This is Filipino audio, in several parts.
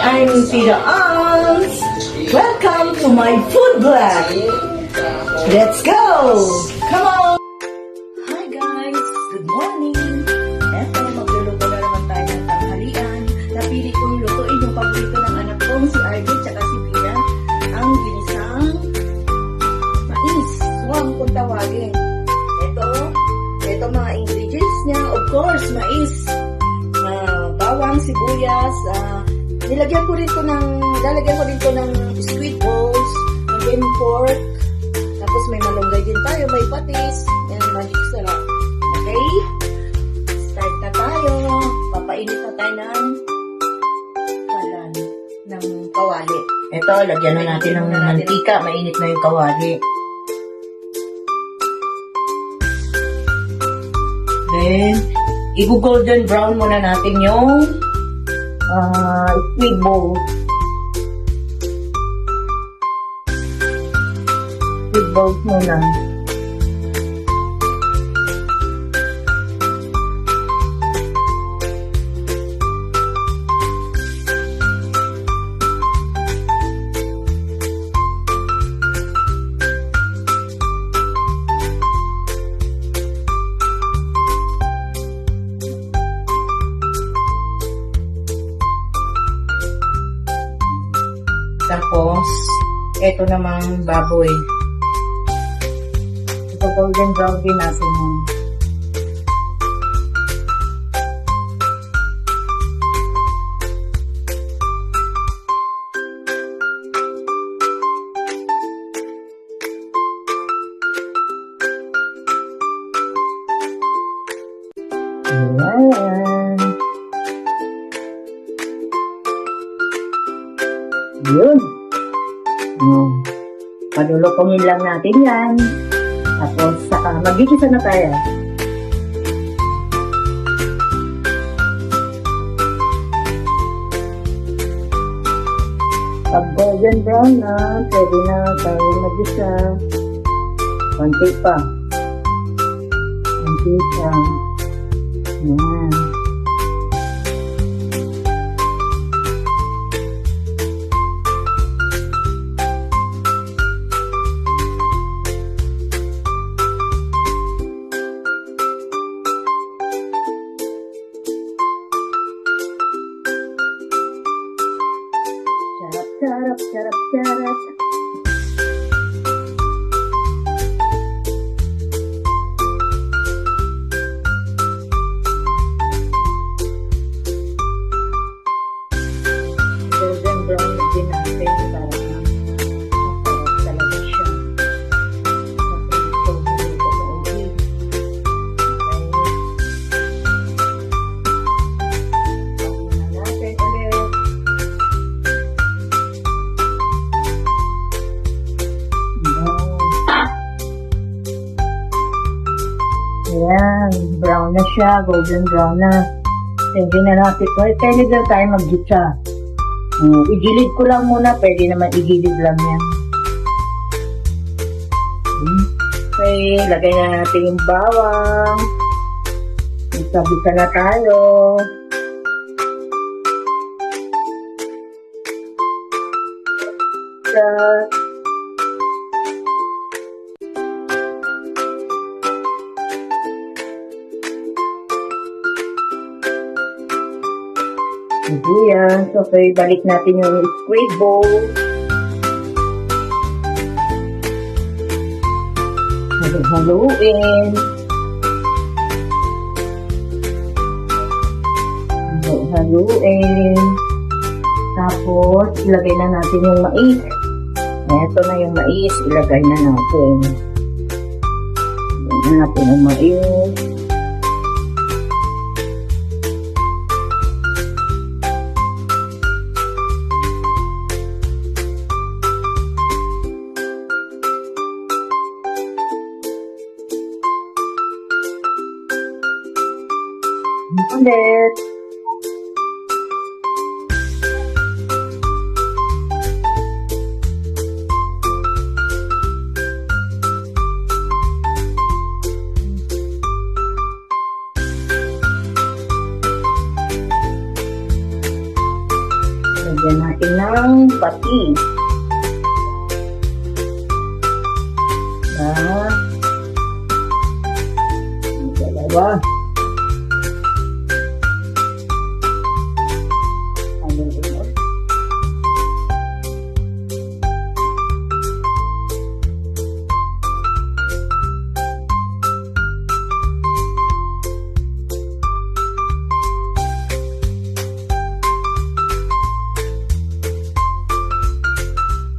I'm Tita Ans. Welcome to my food vlog. Let's go! Come on! Hi guys! Good morning! Eto, magluluto na naman tayo ng tanghalian. Napili kong lutuin yung paborito ng anak kong si Arvin tsaka si Bina. Ang ginisang mais. Suwang kung tawagin. Ito mga ingredients niya. Of course, mais. Bawang, sibuyas, lalagyan ko rin to ng sweet balls, and then pork, tapos may malunggay din tayo, may patis, and magic sarap. Okay? Start na tayo. Papainit na tayo ng kawali. Ito, lagyan na natin ng mantika, mainit na yung kawali. Then, i-golden brown muna natin yung squid ball. Squid balls muna. Tapos, ito namang baboy. Ito golden brown din natin yun. Ayan. Yun. Palulokongin lang natin yan. Tapos, magigisa na tayo. Pag golden brown na, pwede na tayo magisa. Konti pa. Konti pa. Yan. Charap. Golden brown din natin para masarap talaga siya. Ayan, brown na siya, golden brown na. Pwede na natin ko. Pwede na tayo mag-gitsa. Igilid ko lang muna, pwede naman igilid lang yan. Okay, lagay na natin yung bawang. Isa-bisa na tayo. Yan. So, balik natin yung squid bowl. Haluin. Haluin. Tapos, ilagay na natin yung mais. Ito na yung mais. Ilagay na natin. Ilagay na natin yung mais. Ulit. Lagyan natin ng patis. Dalawa.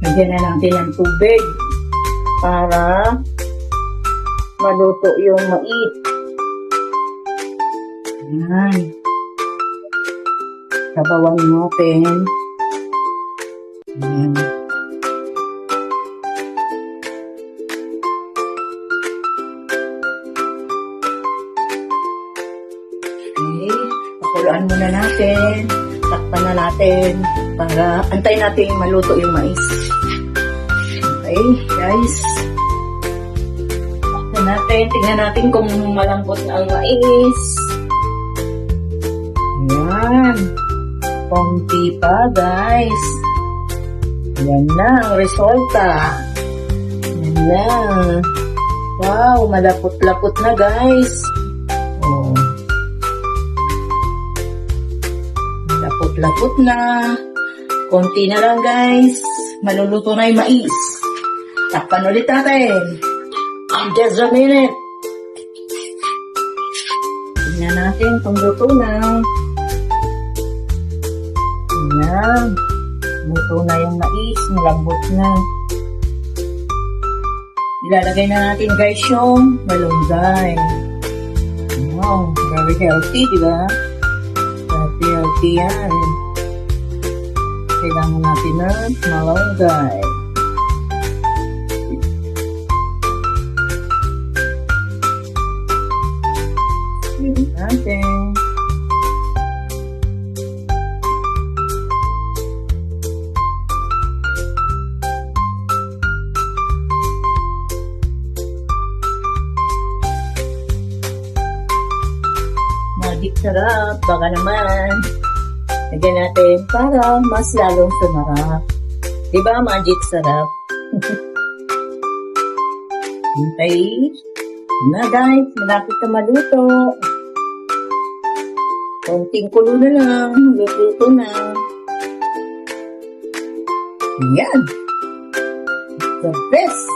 Lagyan na natin ng tubig para maluto yung mais. Ayan. Sabawan natin. Ayan. Okay. Pakuluan muna natin. Takpan na natin para antayin natin maluto yung mais. Okay, guys. Takpan natin. Tingnan natin kung malambot na ang mais. Ayan. Konti pa, guys. Yan na ang resulta. Yan na. Wow, malapot-lapot na, guys. Oh. Malapot-lapot na. Konti na lang, guys. Maluluto na yung mais. Takpan ulit natin. Just a minute. Tingnan natin kung luto na. Ayan. Luto na yung mais. Malambot na. Ilalagay na natin, guys, yung malunggay. Wow, very healthy, di ba? Very healthy yan. Kailangan natin ng malunggay. Natin. Magic sarap, baka naman. Lagyan natin para mas lalong sumarap. Diba magic sarap? Okay. Na guys, malapit na maluto. Konting kulo na lang, luto na. Yan. The best.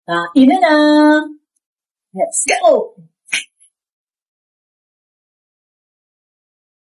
Kain na na. Let's go!